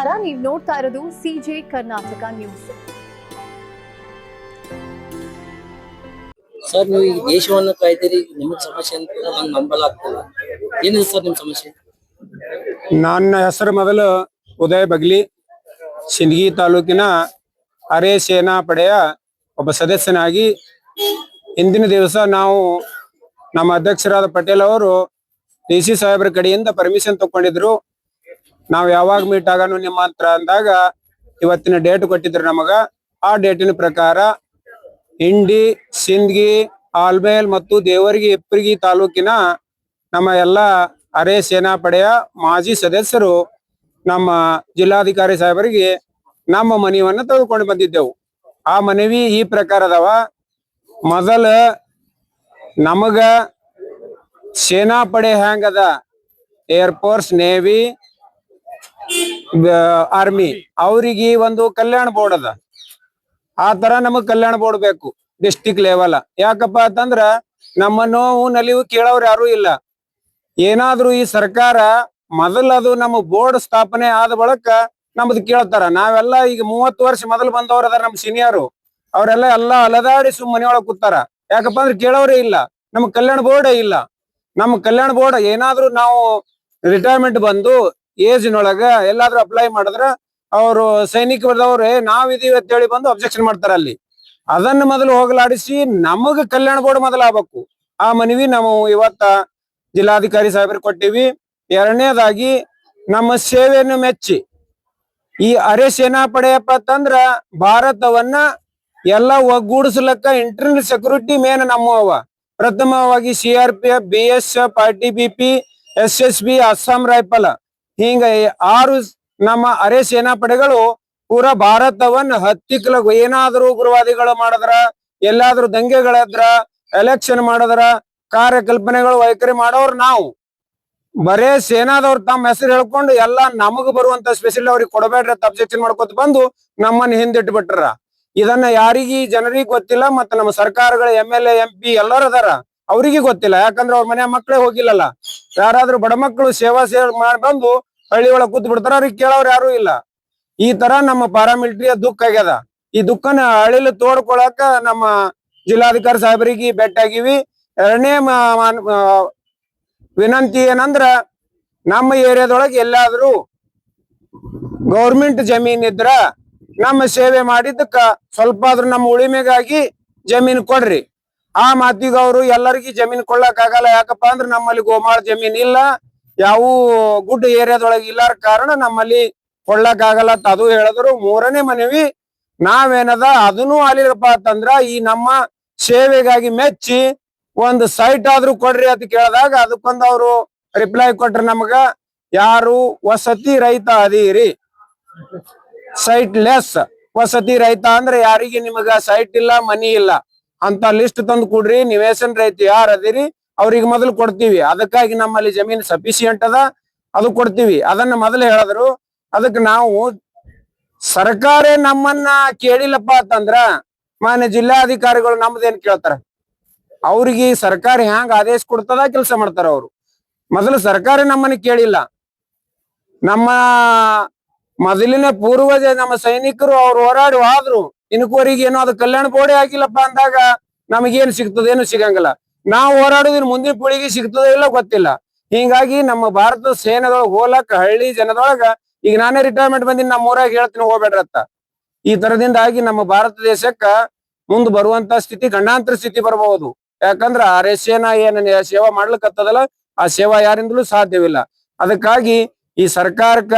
ನಮಸ್ಕಾರ, ನೀವು ನೋಡ್ತಾ ಇರೋದು ಸಿಜೆ ಕರ್ನಾಟಕ ನ್ಯೂಸ್. ಸರ್, ನೀವು ಈ ದೇಶವನ್ನು ಕಾಯ್ದಿರಿ, ನಿಮಗೆ ಸಮಸ್ಯೆ ಅಂತ ನಂಗೆ ನಂಬಲಾಗ್ತಲ್ಲ. ಏನಿದೆ ಸರ್ ನಿಮ್ಮ ಸಮಸ್ಯೆ? ನನ್ನ ಹೆಸರು ಮೊದಲು ಉದಯ ಬಗ್ಲಿ, ಸಿಂದಗಿ ತಾಲೂಕಿನ ಅರೆ ಸೇನಾ ಪಡೆಯ ಒಬ್ಬ ಸದಸ್ಯನಾಗಿ ಇಂದಿನ ದಿವಸ ನಾವು ನಮ್ಮ ಅಧ್ಯಕ್ಷರಾದ ಪಟೇಲ್ ಅವರು DC ಸಾಹೇಬ್ರ ಕಡೆಯಿಂದ ಪರ್ಮಿಷನ್ ತಗೊಂಡಿದ್ರು. ನಾವು ಯಾವಾಗ ಮೀಟ್ ಆಗೋಣ ನಿಮ್ಮ ಹತ್ರ ಅಂದಾಗ ಇವತ್ತಿನ ಡೇಟ್ ಕೊಟ್ಟಿದ್ರು ನಮಗ. ಆ ಡೇಟಿನ ಪ್ರಕಾರ ಇಂಡಿ, ಸಿಂದಗಿ, ಆಲ್ಬೇಲ್ ಮತ್ತು ದೇವರಿಗೆ, ಹಿಪ್ಪರಗಿ ತಾಲೂಕಿನ ನಮ್ಮ ಎಲ್ಲ ಅರೆ ಸೇನಾ ಪಡೆಯ ಮಾಜಿ ಸದಸ್ಯರು ನಮ್ಮ ಜಿಲ್ಲಾಧಿಕಾರಿ ಸಾಹೇಬರಿಗೆ ನಮ್ಮ ಮನವಿಯನ್ನು ತೆಗೆದುಕೊಂಡು ಬಂದಿದ್ದೆವು. ಆ ಮನವಿ ಈ ಪ್ರಕಾರದವ. ಮೊದಲ ನಮಗ ಸೇನಾ ಪಡೆ ಹೆಂಗದ, ಏರ್ಫೋರ್ಸ್, ನೇವಿ, ಆರ್ಮಿ, ಅವ್ರಿಗೆ ಒಂದು ಕಲ್ಯಾಣ ಬೋರ್ಡ್ ಅದ. ಆ ತರ ನಮಗ್ ಕಲ್ಯಾಣ ಬೋರ್ಡ್ ಬೇಕು ಡಿಸ್ಟಿಕ್ ಲೆವೆಲ್. ಯಾಕಪ್ಪ ಅಂತಂದ್ರ ನಮ್ಮ ನೋವು ನಲಿವು ಕೇಳೋರು ಯಾರು ಇಲ್ಲ. ಏನಾದ್ರೂ ಈ ಸರ್ಕಾರ ಮೊದಲದು ನಮ್ಮ ಬೋರ್ಡ್ ಸ್ಥಾಪನೆ ಆದ ಬಳಿಕ ನಮ್ದು ಕೇಳ್ತಾರ. ನಾವೆಲ್ಲ ಈಗ 30 ವರ್ಷ ಮೊದಲು ಬಂದವ್ರ ಅದಾರ ನಮ್ಮ ಸೀನಿಯರು, ಅವರೆಲ್ಲ ಅಲದಾಡಿ ಮನೆಯೊಳಗೆ ಕೂತಾರ. ಯಾಕಪ್ಪ ಅಂದ್ರೆ ಕೇಳೋರೇ ಇಲ್ಲ. ನಮ್ ಕಲ್ಯಾಣ ಬೋರ್ಡ್ ಇಲ್ಲ. ನಮ್ಮ ಕಲ್ಯಾಣ ಬೋರ್ಡ್ ಏನಾದ್ರೂ ನಾವು ರಿಟೈರ್ಮೆಂಟ್ ಬಂದು ಏಜ್ನೊಳಗ ಎಲ್ಲಾದ್ರೂ ಅಪ್ಲೈ ಮಾಡಿದ್ರ ಅವರು ಸೈನಿಕರದವ್ರೆ ನಾವಿದೀವಿ ಅಂತೇಳಿ ಬಂದು ಅಬ್ಜೆಕ್ಷನ್ ಮಾಡ್ತಾರ ಅಲ್ಲಿ. ಅದನ್ನ ಮೊದಲು ಹೋಗಲಾಡಿಸಿ ನಮಗ ಕಲ್ಯಾಣ ಬೋರ್ಡ್ ಮೊದಲಾಗಬೇಕು. ಆ ಮನವಿ ನಾವು ಇವತ್ತ ಜಿಲ್ಲಾಧಿಕಾರಿ ಸಾಹೇಬ್ರಿಗೆ ಕೊಟ್ಟಿವಿ. ಎರಡನೇದಾಗಿ ನಮ್ಮ ಸೇವೆಯನ್ನು ಮೆಚ್ಚಿ ಈ ಅರೆ ಸೇನಾ ಪಡೆಯಪ್ಪ ಅಂತಂದ್ರ ಭಾರತವನ್ನ ಎಲ್ಲ ಒಗ್ಗೂಡಿಸ್ಲಕ್ಕ ಇಂಟರ್ನಲ್ ಸೆಕ್ಯೂರಿಟಿ ಮೇನ್ ನಮ್ಮವ. ಪ್ರಥಮವಾಗಿ CRPF, BSF, ITBP, SSB, Assam rifle, ಹಿಂಗ 6 ನಮ್ಮ ಅರೆ ಸೇನಾ ಪಡೆಗಳು ಪೂರಾ ಭಾರತವನ್ನ ಹತ್ತಿಕ್ಕಲ. ಏನಾದ್ರೂ ಉಗ್ರವಾದಿಗಳು ಮಾಡಿದ್ರ, ಎಲ್ಲಾದ್ರೂ ದಂಗೆಗಳದ್ರ, ಎಲೆಕ್ಷನ್ ಮಾಡಿದ್ರ, ಕಾರ್ಯಕಲ್ಪನೆಗಳು ವೈಖರಿ ಮಾಡೋರು ನಾವು. ಬರೇ ಸೇನಾದವ್ರು ತಮ್ಮ ಹೆಸರು ಹೇಳ್ಕೊಂಡು ಎಲ್ಲ ನಮಗ್ ಬರುವಂತ ಸ್ಪೆಷಲ್ ಅವ್ರಿಗೆ ಕೊಡಬೇಡ್ರಿ ಅಂತ ಅಬ್ಜೆಕ್ಷನ್ ಮಾಡ್ಕೊತ ಬಂದು ನಮ್ಮನ್ನ ಹಿಂದಿಟ್ಟು ಬಿಟ್ರ. ಇದನ್ನ ಯಾರಿಗಿ ಜನರಿಗೆ ಗೊತ್ತಿಲ್ಲ. ಮತ್ತೆ ನಮ್ಮ ಸರ್ಕಾರಗಳ MLA MP ಎಲ್ಲರೂ ಅದಾರ, ಅವ್ರಿಗೆ ಗೊತ್ತಿಲ್ಲ. ಯಾಕಂದ್ರೆ ಅವ್ರ ಮನೆ ಮಕ್ಕಳೇ ಹೋಗಿಲ್ಲಲ್ಲ. ಯಾರಾದ್ರೂ ಬಡ ಮಕ್ಕಳು ಸೇವಾ ಮಾಡಿ ಬಂದು ಹಳ್ಳಿ ಒಳಗ್ ಕೂತ್ ಬಿಡ್ತಾರ, ಅವ್ರಿಗೆ ಕೇಳೋರು ಯಾರು ಇಲ್ಲ. ಈ ತರ ನಮ್ಮ ಪ್ಯಾರಾಮಿಲಿಟರಿಯ ದುಃಖ ಆಗ್ಯದ. ಈ ದುಃಖನ ಹಳ್ಳಿಲಿ ತೋಡ್ಕೊಳಕ ನಮ್ಮ ಜಿಲ್ಲಾಧಿಕಾರಿ ಸಾಹೇಬರಿಗೆ ಭೇಟಿಯಾಗಿವಿ. ಎರಡನೇ ವಿನಂತಿ ಏನಂದ್ರ, ನಮ್ಮ ಏರಿಯಾದೊಳಗೆ ಎಲ್ಲಾದ್ರೂ ಗೌರ್ಮೆಂಟ್ ಜಮೀನ್ ಇದ್ರ ನಮ್ಮ ಸೇವೆ ಮಾಡಿದ್ದಕ್ಕ ಸ್ವಲ್ಪ ಆದ್ರೂ ನಮ್ಮ ಉಳಿಮೆಗಾಗಿ ಜಮೀನ್ ಕೊಡ್ರಿ. ಆ ಮಾತಿಗೆ ಅವರು ಎಲ್ಲರಿಗೂ ಜಮೀನ್ ಕೊಡ್ಲಕ್ ಆಗಲ್ಲ. ಯಾಕಪ್ಪ ಅಂದ್ರೆ ನಮ್ಮಲ್ಲಿ ಗೋಮಾಳ ಜಮೀನ್ ಇಲ್ಲ, ಯಾವ ಗುಡ್ಡ ಏರಿಯಾದೊಳಗೆ ಇಲ್ಲಾರ ಕಾರಣ ನಮ್ಮಲ್ಲಿ ಕೊಡ್ಲಕ್ ಆಗಲ್ಲ ಅಂತ ಅದು ಹೇಳಿದ್ರು. ಮೂರನೇ ಮನವಿ ನಾವೇನದ ಅದನ್ನು ಅಲ್ಲಿರಪ್ಪ ಅಂತಂದ್ರ ಈ ನಮ್ಮ ಸೇವೆಗಾಗಿ ಮೆಚ್ಚಿ ಒಂದು ಸೈಟ್ ಆದ್ರೂ ಕೊಡ್ರಿ ಅಂತ ಕೇಳಿದಾಗ ಅದಕ್ಕೊಂದು ಅವರು ರಿಪ್ಲೈ ಕೊಟ್ರ ನಮಗ, ಯಾರು ವಸತಿ ರಹಿತ ಅದೀರಿ, ಸೈಟ್ ಲೆಸ್. ವಸತಿ ರಹಿತ ಅಂದ್ರೆ ಯಾರಿಗೆ ನಿಮಗ ಸೈಟ್ ಇಲ್ಲ, ಮನಿ ಇಲ್ಲ ಅಂತ ಲಿಸ್ಟ್ ತಂದು ಕೊಡ್ರಿ. ನಿವೇಶನ್ ರಹಿತ ಯಾರು ಅದಿರಿ ಅವ್ರಿಗೆ ಮೊದಲು ಕೊಡ್ತೀವಿ. ಅದಕ್ಕಾಗಿ ನಮ್ಮಲ್ಲಿ ಜಮೀನ್ ಸಫಿಶಿಯಂಟ್ ಅದ, ಅದು ಕೊಡ್ತೀವಿ. ಅದನ್ನ ಮೊದಲು ಹೇಳಿದ್ರು. ಅದಕ್ಕೆ ನಾವು ಸರ್ಕಾರ ನಮ್ಮನ್ನ ಕೇಳಿಲ್ಲಪ್ಪ ಅಂತಂದ್ರ ಮಾನ್ಯ ಜಿಲ್ಲಾಧಿಕಾರಿಗಳು ನಮ್ದೇನ್ ಕೇಳ್ತಾರ? ಅವ್ರಿಗೆ ಸರ್ಕಾರ ಹ್ಯಾಂಗ ಆದೇಶ ಕೊಡ್ತದ ಕೆಲಸ ಮಾಡ್ತಾರ ಅವರು. ಮೊದಲು ಸರ್ಕಾರ ನಮ್ಮನ್ನ ಕೇಳಿಲ್ಲ. ನಮ್ಮ ಮೊದಲಿನ ಪೂರ್ವಜ ನಮ್ಮ ಸೈನಿಕರು ಅವ್ರು ಹೋರಾಡಿ ಹೋದ್ರು. ಇನ್ಕೋರಿಗೆ ಏನೋ ಅದು ಕಲ್ಯಾಣ ಬೋರ್ಡೇ ಆಗಿಲ್ಲಪ್ಪ ಅಂದಾಗ ನಮಗೇನು ಸಿಗ್ತದೆ? ಏನು ಸಿಗಂಗಿಲ್ಲ. ನಾವು ಹೋರಾಡೋದ್ರ ಮುಂದಿನ ಪೀಳಿಗೆ ಸಿಗ್ತದೆ ಇಲ್ಲ ಗೊತ್ತಿಲ್ಲ. ಹಿಂಗಾಗಿ ನಮ್ಮ ಭಾರತ ಸೇನೆದೊಳಗೆ ಹೋಲಕ್ಕ ಹಳ್ಳಿ ಜನದೊಳಗ ಈಗ ನಾನೇ ರಿಟೈರ್ಮೆಂಟ್ ಬಂದಿನಿ, ನಮ್ಮ ಊರಾಗ ಹೇಳ್ತೀನಿ ಹೋಗ್ಬೇಡ್ರತ್ತ. ಈ ತರದಿಂದಾಗಿ ನಮ್ಮ ಭಾರತ ದೇಶಕ್ಕ ಮುಂದ್ ಬರುವಂತ ಸ್ಥಿತಿ, ಗಂಡಾಂತರ ಸ್ಥಿತಿ ಬರಬಹುದು. ಯಾಕಂದ್ರ ಅರೆ ಸೇನಾ ಏನ ಸೇವಾ ಮಾಡ್ಲಿಕ್ಕತ್ತದಲ್ಲ, ಆ ಸೇವಾ ಯಾರಿಂದಲೂ ಸಾಧ್ಯವಿಲ್ಲ. ಅದಕ್ಕಾಗಿ ಈ ಸರ್ಕಾರಕ್ಕ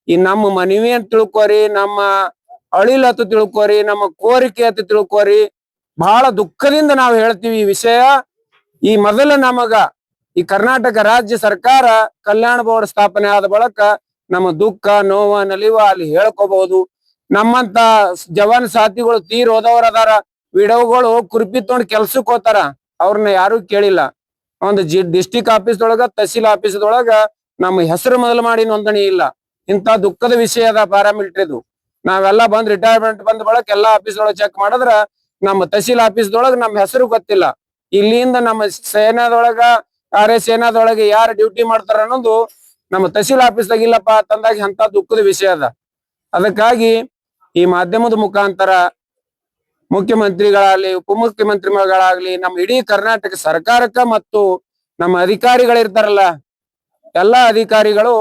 ಈ ನಮ್ಮ ಮನವಿ ಅಂತ ತಿಳ್ಕೊರಿ, ನಮ್ಮ ಅಳಿಲ್ ಹತ್ತು ತಿಳ್ಕೊರಿ, ನಮ್ಮ ಕೋರಿಕೆ ಅಂತ ತಿಳ್ಕೊರಿ. ಬಹಳ ದುಃಖದಿಂದ ನಾವು ಹೇಳ್ತೀವಿ ಈ ವಿಷಯ. ಈ ಮೊದಲ ನಮಗ ಈ ಕರ್ನಾಟಕ ರಾಜ್ಯ ಸರ್ಕಾರ ಕಲ್ಯಾಣ ಬೋರ್ಡ್ ಸ್ಥಾಪನೆ ಆದ ಬಳಿಕ ನಮ್ಮ ದುಃಖ, ನೋವ, ನಲಿವ ಅಲ್ಲಿ ಹೇಳ್ಕೋಬಹುದು. ನಮ್ಮಂತ ಜವಾನ್ ಸಾಥಿಗಳು ತೀರ್ ಹೋದವ್ರ ಅದಾರ, ವಿಡೋಗಳು ಕುರ್ಪಿ ತೊಗೊಂಡು ಕೆಲ್ಸಕ್ಕೆ ಹೋತಾರ, ಅವ್ರನ್ನ ಯಾರು ಕೇಳಿಲ್ಲ. ಒಂದು ಡಿಸ್ಟಿಕ್ ಆಫೀಸ್ದೊಳಗ, ತಹಸೀಲ್ ಆಫೀಸ್ದೊಳಗ ನಮ್ಮ ಹೆಸರು ಮೊದಲು ಮಾಡಿ ನೋಂದಣಿ ಇಲ್ಲ. ಇಂತ ದುಃಖದ ವಿಷಯ ಅದ ಪ್ಯಾರಾಮಿಲಿಟರಿದು. ನಾವೆಲ್ಲ ಬಂದ್ ರಿಟೈರ್ಮೆಂಟ್ ಬಂದ ಬಳಕ ಎಲ್ಲಾ ಆಫೀಸ್ದೊಳಗೆ ಚೆಕ್ ಮಾಡಿದ್ರ ನಮ್ಮ ತಹಸೀಲ್ ಆಫೀಸ್ದೊಳಗ ನಮ್ಮ ಹೆಸರು ಗೊತ್ತಿಲ್ಲ. ಇಲ್ಲಿಂದ ನಮ್ಮ ಸೇನಾದೊಳಗ, ಅರೆ ಸೇನಾದೊಳಗೆ ಯಾರು ಡ್ಯೂಟಿ ಮಾಡ್ತಾರ ಅನ್ನೋದು ನಮ್ಮ ತಹಸೀಲ್ ಆಫೀಸ್ದಾಗ ಇಲ್ಲಪ್ಪ ಅಂತಂದಾಗ ಅಂತ ದುಃಖದ ವಿಷಯ ಅದ. ಅದಕ್ಕಾಗಿ ಈ ಮಾಧ್ಯಮದ ಮುಖಾಂತರ ಮುಖ್ಯಮಂತ್ರಿಗಳಾಗ್ಲಿ ಉಪಮುಖ್ಯಮಂತ್ರಿಗಳಾಗ್ಲಿ ನಮ್ಮ ಇಡೀ ಕರ್ನಾಟಕ ಸರ್ಕಾರಕ್ಕ ಮತ್ತು ನಮ್ಮ ಅಧಿಕಾರಿಗಳಿರ್ತಾರಲ್ಲ ಎಲ್ಲಾ ಅಧಿಕಾರಿಗಳು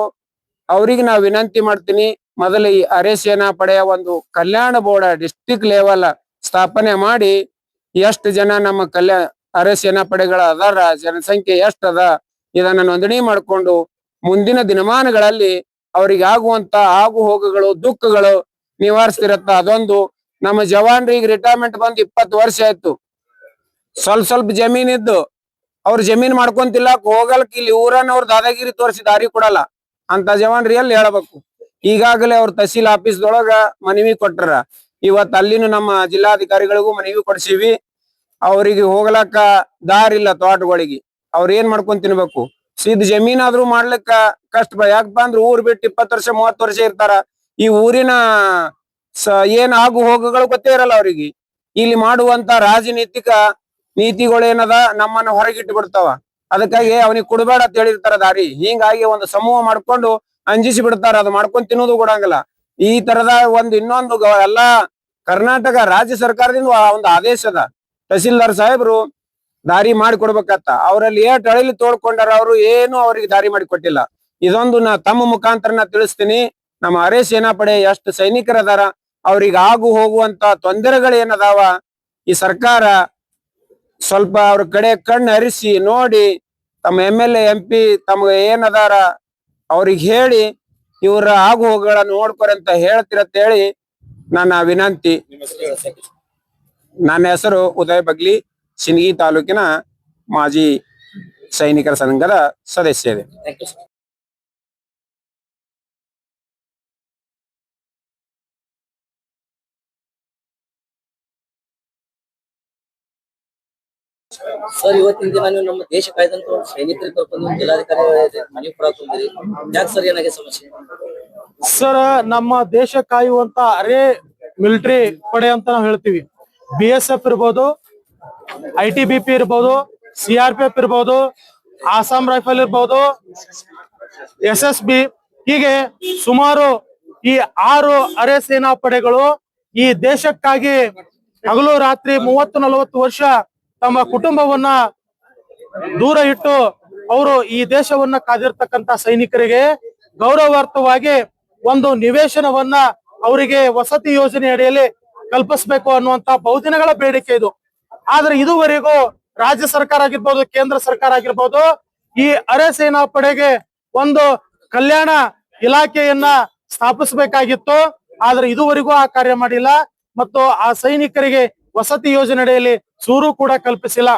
ಅವ್ರಿಗೆ ನಾವು ವಿನಂತಿ ಮಾಡ್ತೀನಿ, ಮೊದಲು ಈ ಅರೆ ಸೇನಾ ಪಡೆಯ ಒಂದು ಕಲ್ಯಾಣ ಬೋರ್ಡ್ ಡಿಸ್ಟ್ರಿಕ್ಟ್ ಲೆವೆಲ್ ಸ್ಥಾಪನೆ ಮಾಡಿ ಎಷ್ಟು ಜನ ನಮ್ಮ ಅರೆ ಸೇನಾ ಪಡೆಗಳ ಅದಾರ, ಜನಸಂಖ್ಯೆ ಎಷ್ಟದ ಇದನ್ನ ನೋಂದಣಿ ಮಾಡ್ಕೊಂಡು ಮುಂದಿನ ದಿನಮಾನಗಳಲ್ಲಿ ಅವ್ರಿಗೆ ಆಗುವಂತ ಆಗು ಹೋಗುಗಳು ದುಃಖಗಳು ನಿವಾರಿಸ್ತಿರತ್ತ. ಅದೊಂದು ನಮ್ಮ ಜವಾನ್ರಿಗೆ ರಿಟೈರ್ಮೆಂಟ್ ಬಂದ್ 20 ವರ್ಷ ಆಯ್ತು. ಸ್ವಲ್ಪ ಜಮೀನ್ ಇದ್ದು ಅವ್ರ ಜಮೀನ್ ಮಾಡ್ಕೊಂತಿಲ್ಲ, ಹೋಗಲ್ಕ್ ಇಲ್ಲಿ ಊರನ್ನವ್ರ ದಾದಾಗಿರಿ ತೋರಿಸಿ ದಾರಿ ಕೊಡಲ್ಲ ಅಂತ ಜವಾನ್ರಿ ಎಲ್ಲಿ ಹೇಳ್ಬೇಕು. ಈಗಾಗಲೇ ಅವ್ರ ತಹಸೀಲ್ ಆಫೀಸ್ದೊಳಗ ಮನವಿ ಕೊಟ್ಟಾರ. ಇವತ್ ಅಲ್ಲಿನೂ ನಮ್ಮ ಜಿಲ್ಲಾಧಿಕಾರಿಗಳಿಗೂ ಮನವಿ ಕೊಡ್ಸಿವಿ. ಅವ್ರಿಗೆ ಹೋಗ್ಲಕ್ಕ ದಾರಿ ಇಲ್ಲ ತೋಟಗಳಿಗೆ. ಅವ್ರ ಏನ್ ಮಾಡ್ಕೊಂಡ್ ತಿನ್ಬೇಕು? ಜಮೀನಾದ್ರೂ ಮಾಡ್ಲಿಕ್ಕ ಕಷ್ಟ. ಯಾಕಪ್ಪ ಅಂದ್ರ ಊರ್ ಬಿಟ್ಟು 20 ವರ್ಷ 30 ವರ್ಷ ಇರ್ತಾರ. ಈ ಊರಿನ ಏನ್ ಆಗು ಹೋಗುಗಳು ಗೊತ್ತೇ ಇರಲ್ಲ ಅವ್ರಿಗೆ. ಇಲ್ಲಿ ಮಾಡುವಂತ ರಾಜನೀತಿಕ ನೀತಿಗಳೇನದ ನಮ್ಮನ್ನ ಹೊರಗಿಟ್ಟು ಬಿಡ್ತಾವ. ಅದಕ್ಕಾಗಿ ಅವನಿಗೆ ಕೊಡಬೇಡ ಅಂತ ಹೇಳಿರ್ತಾರ ದಾರಿ. ಹಿಂಗಾಗಿ ಒಂದು ಸಮೂಹ ಮಾಡ್ಕೊಂಡು ಅಂಜಿಸಿ ಬಿಡ್ತಾರ. ಅದು ಮಾಡ್ಕೊಂಡ್ ತಿನ್ನೋದು ಕೊಡಂಗಿಲ್ಲ. ಈ ತರದ ಇನ್ನೊಂದು ಎಲ್ಲಾ ಕರ್ನಾಟಕ ರಾಜ್ಯ ಸರ್ಕಾರದಿಂದ ಒಂದು ಆದೇಶ ಅದ. ತಹಸೀಲ್ದಾರ್ ಸಾಹೇಬ್ರು ದಾರಿ ಮಾಡಿ ಕೊಡ್ಬೇಕತ್ತ. ಅವರಲ್ಲಿ ಏಟ್ ಅಳಿಲಿ ತೋಡ್ಕೊಂಡಾರ, ಅವರು ಏನು ಅವ್ರಿಗೆ ದಾರಿ ಮಾಡಿ ಕೊಟ್ಟಿಲ್ಲ. ಇದೊಂದು ತಮ್ಮ ಮುಖಾಂತರ ತಿಳಿಸ್ತೀನಿ. ನಮ್ಮ ಅರೆ ಸೇನಾ ಪಡೆ ಎಷ್ಟು ಸೈನಿಕರದಾರ, ಅವ್ರಿಗೆ ಆಗು ಹೋಗುವಂತ ತೊಂದರೆಗಳು ಏನದಾವ, ಈ ಸರ್ಕಾರ ಸ್ವಲ್ಪ ಅವ್ರ ಕಡೆ ಕಣ್ಣು ಹರಿಸಿ ನೋಡಿ ತಮ್ಮ MLA MP ತಮ್ಗೆ ಏನದಾರ ಅವ್ರಿಗೆ ಹೇಳಿ ಇವ್ರ ಆಗು ಹೋಗುಗಳನ್ನ ನೋಡ್ಕೊರಿ ಅಂತ ಹೇಳ್ತಿರತ್ ಹೇಳಿ ನನ್ನ ವಿನಂತಿ. ನನ್ನ ಹೆಸರು ಉದಯ್ ಬಗ್ಲಿ, ಸಿಂದಗಿ ತಾಲೂಕಿನ ಮಾಜಿ ಸೈನಿಕರ ಸಂಘದ ಸದಸ್ಯ ಇದೆ. ಸರ್, ಇವತ್ತಿನ ದಿನ ನೀವು ನಮ್ಮ ದೇಶ ಕಾಯ್ದಂತ ಸೈನಿಕರಿಗೆ ಕರ್ಕೊಂಡು ಜಿಲ್ಲಾಧಿಕಾರಿ ಮನವಿ ಕೊಡಕ್ ಬಂದಿರಿ. ಯಾಕೆ ಸರ್, ಏನಾಗಿದೆ ಸಮಸ್ಯೆ? ಸರ್, ನಮ್ಮ ದೇಶ ಕಾಯುವಂತ ಅರೆ ಮಿಲಿಟರಿ ಪಡೆ ಅಂತ ನಾವು ಹೇಳ್ತೀವಿ. BSF ಇರ್ಬೋದು, ITBP ಇರ್ಬೋದು, CRPF ಇರ್ಬೋದು, ಆಸಾಂ ರೈಫಲ್ ಇರ್ಬೋದು, SSB, ಹೀಗೆ ಸುಮಾರು ಈ 6 ಅರೆ ಸೇನಾ ಪಡೆಗಳು ಈ ದೇಶಕ್ಕಾಗಿ ಹಗಲು ರಾತ್ರಿ 30-40 ವರ್ಷ ತಮ್ಮ ಕುಟುಂಬವನ್ನ ದೂರ ಇಟ್ಟು ಅವರು ಈ ದೇಶವನ್ನ ಕಾದಿರ್ತಕ್ಕಂತ ಸೈನಿಕರಿಗೆ ಗೌರವಾರ್ಥವಾಗಿ ಒಂದು ನಿವೇಶನವನ್ನ ಅವರಿಗೆ ವಸತಿ ಯೋಜನೆ ಅಡಿಯಲ್ಲಿ ಕಲ್ಪಿಸಬೇಕು ಅನ್ನುವಂತ ಬಹುದಿನಗಳ ಬೇಡಿಕೆ ಇದು. ಆದ್ರೆ ಇದುವರೆಗೂ ರಾಜ್ಯ ಸರ್ಕಾರ ಆಗಿರ್ಬೋದು, ಕೇಂದ್ರ ಸರ್ಕಾರ ಆಗಿರ್ಬೋದು, ಈ ಅರೆ ಸೇನಾ ಪಡೆಗೆ ಒಂದು ಕಲ್ಯಾಣ ಇಲಾಖೆಯನ್ನ ಸ್ಥಾಪಿಸಬೇಕಾಗಿತ್ತು. ಆದ್ರೆ ಇದುವರೆಗೂ ಆ ಕಾರ್ಯ ಮಾಡಿಲ್ಲ ಮತ್ತು ಆ ಸೈನಿಕರಿಗೆ ವಸತಿ ಯೋಜನೆ ಅಡಿಯಲ್ಲಿ ಸೂರು ಕೂಡ ಕಲ್ಪಿಸಿಲ್ಲ.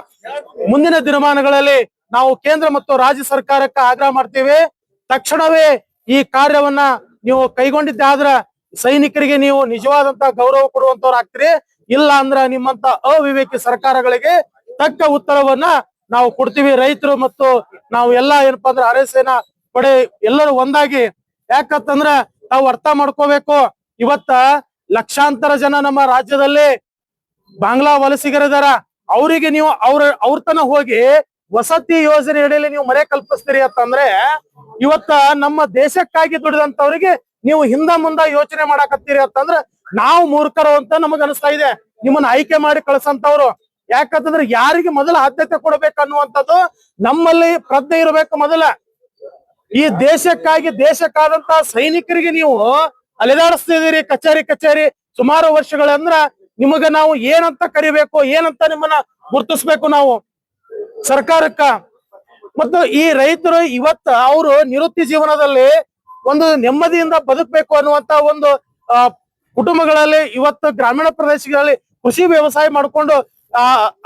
ಮುಂದಿನ ದಿನಮಾನಗಳಲ್ಲಿ ನಾವು ಕೇಂದ್ರ ಮತ್ತು ರಾಜ್ಯ ಸರ್ಕಾರಕ್ಕೆ ಆಗ್ರಹ ಮಾಡ್ತೇವೆ, ತಕ್ಷಣವೇ ಈ ಕಾರ್ಯವನ್ನ ನೀವು ಕೈಗೊಂಡಿದ್ದಾದ್ರ ಸೈನಿಕರಿಗೆ ನೀವು ನಿಜವಾದಂತ ಗೌರವ ಕೊಡುವಂತವ್ರು ಆಗ್ತೀರಿ. ಇಲ್ಲ ಅಂದ್ರ ನಿಮ್ಮಂತ ಅವಿವೇಕಿ ಸರ್ಕಾರಗಳಿಗೆ ತಕ್ಕ ಉತ್ತರವನ್ನ ನಾವು ಕೊಡ್ತೀವಿ. ರೈತರು ಮತ್ತು ನಾವು ಎಲ್ಲಾ ಏನಪ್ಪಾ ಅಂದ್ರೆ ಅರೆ ಸೇನಾ ಪಡೆ ಎಲ್ಲರೂ ಒಂದಾಗಿ, ಯಾಕಂತಂದ್ರ ನಾವು ಅರ್ಥ ಮಾಡ್ಕೋಬೇಕು, ಇವತ್ತ ಲಕ್ಷಾಂತರ ಜನ ನಮ್ಮ ರಾಜ್ಯದಲ್ಲಿ ಬಾಂಗ್ಲಾ ವಲಸಿಗರಿದಾರ. ಅವರಿಗೆ ನೀವು ಅವ್ರ ತನ ಹೋಗಿ ವಸತಿ ಯೋಜನೆ ಅಡಿಯಲ್ಲಿ ನೀವು ಮನೆ ಕಲ್ಪಿಸ್ತೀರಿ ಅಂತಂದ್ರೆ, ಇವತ್ತ ನಮ್ಮ ದೇಶಕ್ಕಾಗಿ ದುಡಿದಂತವ್ರಿಗೆ ನೀವು ಹಿಂದ ಮುಂದ ಯೋಚನೆ ಮಾಡಾಕತ್ತೀರಿ ಅಂತಂದ್ರ ನಾವು ಮೂರ್ಖರು ಅಂತ ನಮಗ ಅನಿಸ್ತಾ ಇದೆ. ನಿಮ್ಮನ್ನ ಆಯ್ಕೆ ಮಾಡಿ ಕಳ್ಸಂತವ್ರು. ಯಾಕಂತಂದ್ರೆ ಯಾರಿಗೆ ಮೊದಲ ಆದ್ಯತೆ ಕೊಡ್ಬೇಕನ್ನುವಂಥದ್ದು ನಮ್ಮಲ್ಲಿ ಪ್ರಜ್ಞೆ ಇರಬೇಕು. ಮೊದಲ ಈ ದೇಶಕ್ಕಾಗಿ ದೇಶಕ್ಕಾದಂತ ಸೈನಿಕರಿಗೆ ನೀವು ಅಲೆದಾಡಿಸ್ತಿದ್ದೀರಿ ಕಚೇರಿ ಸುಮಾರು ವರ್ಷಗಳಂದ್ರ ನಿಮಗ ನಾವು ಏನಂತ ಕರಿಬೇಕು, ಏನಂತ ನಿಮ್ಮನ್ನ ಗುರ್ತಿಸ್ಬೇಕು ನಾವು ಸರ್ಕಾರಕ್ಕ. ಮತ್ತು ಈ ರೈತರು ಇವತ್ತ ಅವರು ನಿವೃತ್ತಿ ಜೀವನದಲ್ಲಿ ಒಂದು ನೆಮ್ಮದಿಯಿಂದ ಬದುಕಬೇಕು ಅನ್ನುವಂತ ಒಂದು ಕುಟುಂಬಗಳಲ್ಲಿ ಇವತ್ತು ಗ್ರಾಮೀಣ ಪ್ರದೇಶಗಳಲ್ಲಿ ಕೃಷಿ ವ್ಯವಸಾಯ ಮಾಡ್ಕೊಂಡು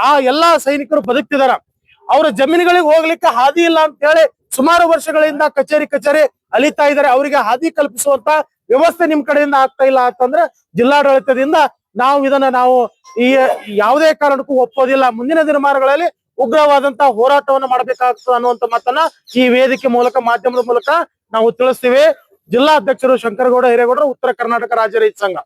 ಆ ಎಲ್ಲಾ ಸೈನಿಕರು ಬದುಕ್ತಿದಾರ. ಅವ್ರ ಜಮೀನುಗಳಿಗೆ ಹೋಗ್ಲಿಕ್ಕೆ ಹಾದಿ ಇಲ್ಲ ಅಂತ ಹೇಳಿ ಸುಮಾರು ವರ್ಷಗಳಿಂದ ಕಚೇರಿ ಅಲಿತಾ ಇದ್ದಾರೆ. ಅವರಿಗೆ ಹಾದಿ ಕಲ್ಪಿಸುವಂತ ವ್ಯವಸ್ಥೆ ನಿಮ್ ಕಡೆಯಿಂದ ಆಗ್ತಾ ಇಲ್ಲ ಅಂತಂದ್ರೆ ಜಿಲ್ಲಾಡಳಿತದಿಂದ ನಾವು ಈ ಯಾವುದೇ ಕಾರಣಕ್ಕೂ ಒಪ್ಪೋದಿಲ್ಲ. ಮುಂದಿನ ದಿನಮಾನಗಳಲ್ಲಿ ಉಗ್ರವಾದಂತಹ ಹೋರಾಟವನ್ನು ಮಾಡಬೇಕಾಗ್ತದೆ ಅನ್ನುವಂತ ಮಾತನ್ನ ಈ ವೇದಿಕೆ ಮೂಲಕ, ಮಾಧ್ಯಮದ ಮೂಲಕ ನಾವು ತಿಳಿಸ್ತೀವಿ. ಜಿಲ್ಲಾ ಅಧ್ಯಕ್ಷರು ಶಂಕರಗೌಡ ಹಿರೇಗೌಡರು, ಉತ್ತರ ಕರ್ನಾಟಕ ರಾಜ್ಯ ರೈತ ಸಂಘ.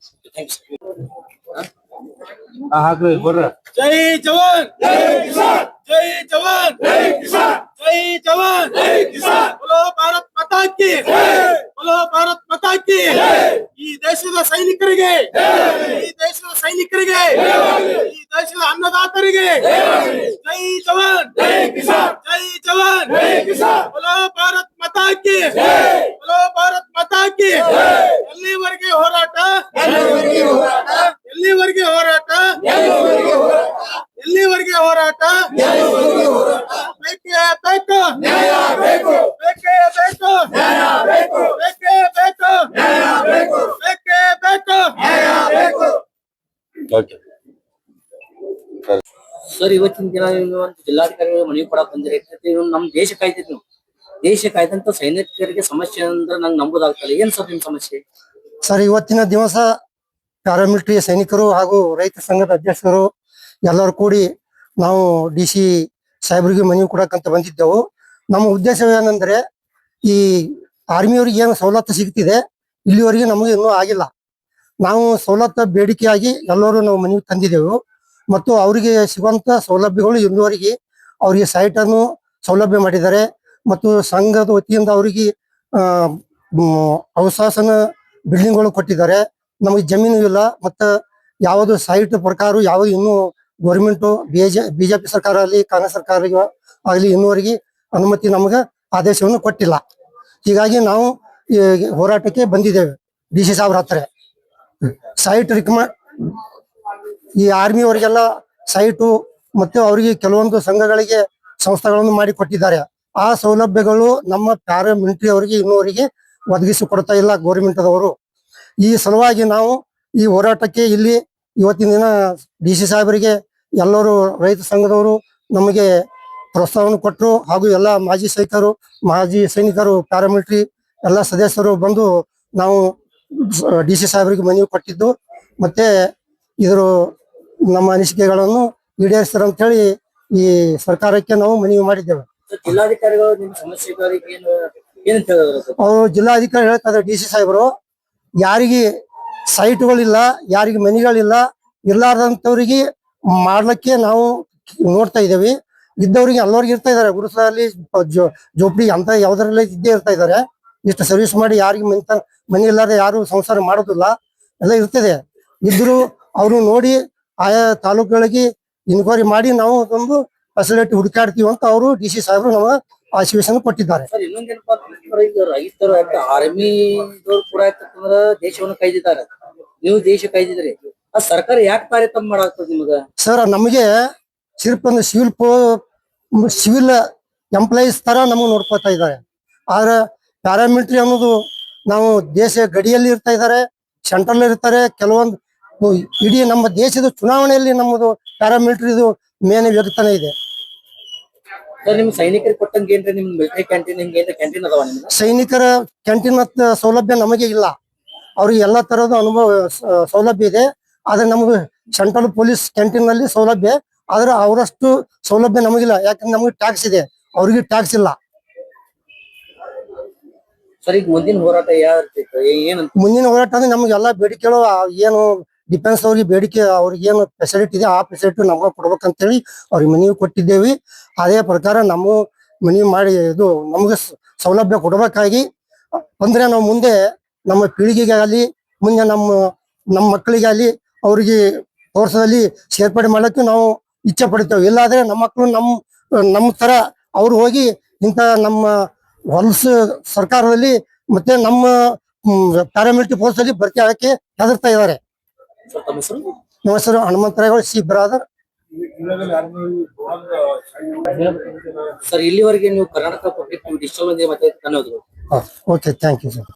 ಜೈ ಜವಾನ್ ಜೈ ಕಿಸಾನ್, ಜೈ ಜವಾನ್ ಜೈ ಕಿಸಾನ್, ಜೈ ಜವಾನ್ ಜೈ ಕಿಸಾನ್, बोलो भारत माता की जय। बोलो भारत माता की ಈ ದೇಶದ ಸೈನಿಕರಿಗೆ ಈ ದೇಶದ ಸೈನಿಕರಿಗೆ ಈ ದೇಶದ ಅನ್ನದಾತರಿಗೆ ಜೈ ಜವಾನ್ ಜೈ ಕಿಸಾನ್ ಜೈ ಜವಾನ್ ಜೈ ಕಿಸಾನ್ बोलो भारत माता की बोलो भारत माता की ಎಲ್ಲಿವರೆಗೆ ಹೋರಾಟ ಎಲ್ಲಿವರೆಗೆ ಹೋರಾಟ ಎಲ್ಲಿವರೆಗೆ ಹೋರಾಟ ಬೇಕೇ ಬೇಕು ನ್ಯಾಯ ಬೇಕು ಬೇಕೇ ಬೇಕು ನ್ಯಾಯ ಬೇಕು ಬೇಕೇ ಬೇಕು ನ್ಯಾಯ ಬೇಕು ಬೇಕೇ ಬೇಕು ನ್ಯಾಯ ಬೇಕು. ಸರ್ ಇವತ್ತಿನ ದಿನ ನೀವು ಒಂದು ಜಿಲ್ಲಾಧಿಕಾರಿಗಳು ಮನವಿ ಕೊಡಕ್ ಬಂದಿರಿ. ನೀವು ನಮ್ ದೇಶ ಕಾಯ್ತಿದ್ ನೀವು ದೇಶ ಕಾಯ್ದಂತ ಸೈನಿಕರಿಗೆ ಸಮಸ್ಯೆ ಅಂದ್ರೆ ನಂಗೆ ನಂಬೋದಾಗ್ತಲ್ಲ. ಏನ್ ಸರ್ ನಿಮ್ ಸಮಸ್ಯೆ? ಸರ್, ಇವತ್ತಿನ ದಿವಸ ಪ್ಯಾರಾಮಿಲಿಟರಿ ಸೈನಿಕರು ಹಾಗೂ ರೈತ ಸಂಘದ ಅಧ್ಯಕ್ಷರು ಎಲ್ಲರೂ ಕೂಡಿ ನಾವು DC ಸಾಹೇಬರಿಗೆ ಮನವಿ ಕೊಡಕ್ಕಂತ ಬಂದಿದ್ದೆವು. ನಮ್ಮ ಉದ್ದೇಶವೇನೆಂದ್ರೆ, ಈ ಆರ್ಮಿಯವರಿಗೆ ಏನು ಸವಲತ್ತು ಸಿಗ್ತಿದೆ ಇಲ್ಲಿವರೆಗೆ ನಮಗೆ ಇನ್ನೂ ಆಗಿಲ್ಲ. ನಾವು ಸವಲತ್ತು ಬೇಡಿಕೆಯಾಗಿ ಎಲ್ಲರೂ ನಾವು ಮನವಿ ತಂದಿದ್ದೆವು ಮತ್ತು ಅವರಿಗೆ ಸಿಗುವಂತ ಸೌಲಭ್ಯಗಳು ಇನ್ನುವರೆಗೆ ಅವರಿಗೆ ಸೈಟ್ ಅನ್ನು ಸೌಲಭ್ಯ ಮಾಡಿದ್ದಾರೆ ಮತ್ತು ಸಂಘದ ವತಿಯಿಂದ ಅವರಿಗೆ ಅವಶಾಸನ ಬಿಲ್ಡಿಂಗ್ಗಳು ಕೊಟ್ಟಿದ್ದಾರೆ. ನಮಗೆ ಜಮೀನು ಇಲ್ಲ ಮತ್ತು ಯಾವುದು ಸೈಟ್ ಪ್ರಕಾರ ಯಾವುದು ಇನ್ನೂ ಗೌರ್ಮೆಂಟ್ ಬಿಜೆಪಿ ಸರ್ಕಾರ ಆಗಲಿ ಕಾಂಗ್ರೆಸ್ ಸರ್ಕಾರ ಆಗಲಿ ಇನ್ನುವರೆಗೆ ಅನುಮತಿ ನಮಗೆ ಆದೇಶವನ್ನು ಕೊಟ್ಟಿಲ್ಲ. ಹೀಗಾಗಿ ನಾವು ಈ ಹೋರಾಟಕ್ಕೆ ಬಂದಿದ್ದೇವೆ DC ಸಾಹೇಬ್ರ ಹತ್ರ. ಸೈಟ್ ಈ ಆರ್ಮಿಯವರಿಗೆಲ್ಲ ಸೈಟು ಮತ್ತು ಅವರಿಗೆ ಕೆಲವೊಂದು ಸಂಘಗಳಿಗೆ ಸಂಸ್ಥೆಗಳನ್ನು ಮಾಡಿ ಕೊಟ್ಟಿದ್ದಾರೆ. ಆ ಸೌಲಭ್ಯಗಳು ನಮ್ಮ ಪ್ಯಾರಾಮಿಲಿಟರಿ ಅವರಿಗೆ ಇನ್ನೂವರೆಗೆ ಒದಗಿಸಿ ಕೊಡ್ತಾ ಇಲ್ಲ ಗೌರ್ಮೆಂಟ್ ದವರು. ಈ ಸಲುವಾಗಿ ನಾವು ಈ ಹೋರಾಟಕ್ಕೆ ಇಲ್ಲಿ ಇವತ್ತಿನ ದಿನ DC ಸಾಹೇಬರಿಗೆ ಎಲ್ಲರೂ ರೈತ ಸಂಘದವರು ನಮಗೆ ಪ್ರೋತ್ಸಾಹವನ್ನು ಕೊಟ್ಟರು ಹಾಗೂ ಎಲ್ಲ ಮಾಜಿ ಸೈನಿಕರು ಪ್ಯಾರಾಮಿಲಿಟರಿ ಎಲ್ಲ ಸದಸ್ಯರು ಬಂದು ನಾವು DC ಸಾಹೇಬರಿಗೆ ಮನವಿ ಕೊಟ್ಟಿದ್ದು ಮತ್ತೆ ಇದ್ರ ನಮ್ಮ ಅನಿಸಿಕೆಗಳನ್ನು ಈಡೇರಿಸ್ತಾರೆ ಅಂತ ಹೇಳಿ ಈ ಸರ್ಕಾರಕ್ಕೆ ನಾವು ಮನವಿ ಮಾಡಿದ್ದೇವೆ. ಜಿಲ್ಲಾಧಿಕಾರಿಗಳು ನಿಮ್ ಸಮಸ್ಯೆಗಳಿಗೆ ಏನಂತ ಹೇಳಿದ್ರು? ಅವರು ಜಿಲ್ಲಾಧಿಕಾರಿ ಹೇಳ್ತಾರೆ DC ಸಾಹೇಬರು, ಯಾರಿಗೆ ಸೈಟ್ಗಳಿಲ್ಲ, ಯಾರಿಗೆ ಮನೆಗಳಿಲ್ಲ, ಇರ್ಲಾರ್ದಂತವ್ರಿಗೆ ಮಾಡ್ಲಿಕ್ಕೆ ನಾವು ನೋಡ್ತಾ ಇದ್ದೇವೆ. ಇದ್ದವ್ರಿಗೆ ಎಲ್ಲರಿಗೆ ಇರ್ತಾ ಇದಾರೆ, ಗುರುಸಲ್ಲಿ ಜೋಪಡಿ ಅಂತ ಯಾವ್ದ್ರಲ್ಲೇ ಇದ್ದೇ ಇರ್ತಾ ಇದಾರೆ. ಇಷ್ಟು ಸರ್ವಿಸ್ ಮಾಡಿ ಯಾರಿಗೆ ಮನೆ ಇಲ್ಲಾರ್ದೆ ಯಾರು ಸಂಸಾರ ಮಾಡೋದಿಲ್ಲ, ಎಲ್ಲ ಇರ್ತದೆ. ಇದ್ರು ಅವರು ನೋಡಿ ಆಯಾ ತಾಲೂಕುಗಳಿಗೆ ಇನ್ಕ್ವೈರಿ ಮಾಡಿ ನಾವು ಒಂದು ಫೆಸಿಲಿಟಿ ಹುಡುಕಾಡ್ತೀವಿ ಅಂತ ಅವರು DC ಸಾಹೇಬರು ನಮಗೆ ಆಶ್ವಾಸನೆ ಕೊಟ್ಟಿದ್ದಾರೆ. ಸರ್ ಇನ್ನೊಂದೇನಪ್ಪಾ ಈಗ ರೈತರು ಆರ್ಮಿ ಕೂಡ ಯಾಕಂದ್ರ ದೇಶವನ್ನು ಕಾಯ್ದಿದ್ದಾರೆ, ನೀವು ದೇಶ ಕಾಯ್ದಿದ್ರಿ, ಆ ಸರ್ಕಾರ ಯಾಕೆ ಕಾರ್ಯಕ್ರಮ ಮಾಡಾಗ್ತದ ನಿಮಗ? ಸರ್, ನಮಗೆ ಸಿರ್ಫ್ ಒಂದು ಸಿವಿಲ್ ಎಂಪ್ಲಾಯೀಸ್ ತರ ನಮಗೆ ನೋಡ್ಕೊತಾ ಇದ್ದಾರೆ. ಆದ್ರೆ ಪ್ಯಾರಾಮಿಲಿಟರಿ ಅನ್ನೋದು ನಾವು ದೇಶ ಗಡಿಯಲ್ಲಿ ಇರ್ತಾ ಇದ್ದಾರೆ, ಸೆಂಟ್ರಲ್ ಇರ್ತಾರೆ. ಕೆಲವೊಂದು ಇಡೀ ನಮ್ಮ ದೇಶದ ಚುನಾವಣೆಯಲ್ಲಿ ನಮ್ಮದು ಪ್ಯಾರಾಮಿಲಿಟರಿದು ಮೇನ್ ವ್ಯಕ್ತನೇ ಇದೆ. ಸರ್ ನಿಮ್ ಸೈನಿಕರಿಗೆ ಕೊಟ್ಟಂಗೆ ಏನ್ರಿ ನಿಮ್ ಮಿಲಿಟರಿ ಕ್ಯಾಂಟೀನ್ ಹಿಂಗೇನ್ರಿ ಕ್ಯಾಂಟೀನ್ ಅದಾವ ನಿಮ್ಗೆ? ಸೈನಿಕರ ಕ್ಯಾಂಟೀನ್ ಸೌಲಭ್ಯ ನಮಗೆ ಇಲ್ಲ. ಅವ್ರಿಗೆ ಎಲ್ಲಾ ತರದ ಸೌಲಭ್ಯ ಇದೆ. ಆದ್ರೆ ನಮ್ಗೆ ಸೆಂಟ್ರಲ್ ಪೊಲೀಸ್ ಕ್ಯಾಂಟೀನ್ ನಲ್ಲಿ ಸೌಲಭ್ಯ, ಆದ್ರೆ ಅವರಷ್ಟು ಸೌಲಭ್ಯ ನಮಗಿಲ್ಲ. ಯಾಕಂದ್ರೆ ನಮಗೆ ಟ್ಯಾಕ್ಸ್ ಇದೆ, ಅವ್ರಿಗೆ ಟ್ಯಾಕ್ಸ್ ಇಲ್ಲ. ಸರ್ ಈಗ ಮುಂದಿನ ಹೋರಾಟ ಯಾವ ಏನಂತ? ಮುಂದಿನ ಹೋರಾಟ ಅಂದ್ರೆ ನಮ್ಗೆಲ್ಲಾ ಬೇಡಿಕೆಗಳು ಏನು ಡಿಫೆನ್ಸ್ ಅವ್ರಿಗೆ ಬೇಡಿಕೆ, ಅವ್ರಿಗೆ ಏನು ಫೆಸಿಲಿಟಿ ಇದೆ ಆ ಫೆಸಿಲಿಟಿ ನಮ್ಗೆ ಕೊಡ್ಬೇಕಂತೇಳಿ ಅವ್ರಿಗೆ ಮನವಿ ಕೊಟ್ಟಿದ್ದೇವೆ. ಅದೇ ಪ್ರಕಾರ ನಮ್ಮ ಮನವಿ ಮಾಡಿ ಇದು ನಮ್ಗೆ ಸೌಲಭ್ಯ ಕೊಡಬೇಕಾಗಿ ಅಂದ್ರೆ ನಾವು ಮುಂದೆ ನಮ್ಮ ಪೀಳಿಗೆಗೆ ಆಗಲಿ, ಮುಂದೆ ನಮ್ಮ ಮಕ್ಕಳಿಗೆ ಆಗಲಿ ಅವ್ರಿಗೆ ಕೋರ್ಸದಲ್ಲಿ ಸೇರ್ಪಡೆ ಮಾಡಕ್ಕೆ ನಾವು ಇಚ್ಛೆ ಪಡ್ತೇವೆ. ಇಲ್ಲಾದ್ರೆ ನಮ್ಮ ಮಕ್ಕಳು ನಮ್ಮ ತರ ಅವ್ರು ಹೋಗಿ ಇಂಥ ನಮ್ಮ ಹೊಲಸು ಸರ್ಕಾರದಲ್ಲಿ ಮತ್ತೆ ನಮ್ಮ ಪ್ಯಾರಾಮಿಲಿಟರಿ ಫೋರ್ಸ್ ಅಲ್ಲಿ ಭರ್ತಿ ಆಗಕ್ಕೆ ಹೆದರ್ತಾ ಇದ್ದಾರೆ. ನಮ್ಮ ಹೆಸರು ಹನುಮಂತರಾಯಗಳು, ಸಿ ಬ್ರಾದರ್. ಸರ್ ಇಲ್ಲಿವರೆಗೆ ನೀವು ಕರ್ನಾಟಕ ಪಬ್ಲಿಕ್ ಡಿಜಿಟಲ್ ಮತ್ತೆ ಧನ್ಯವಾದಗಳು. Okay, thank you sir.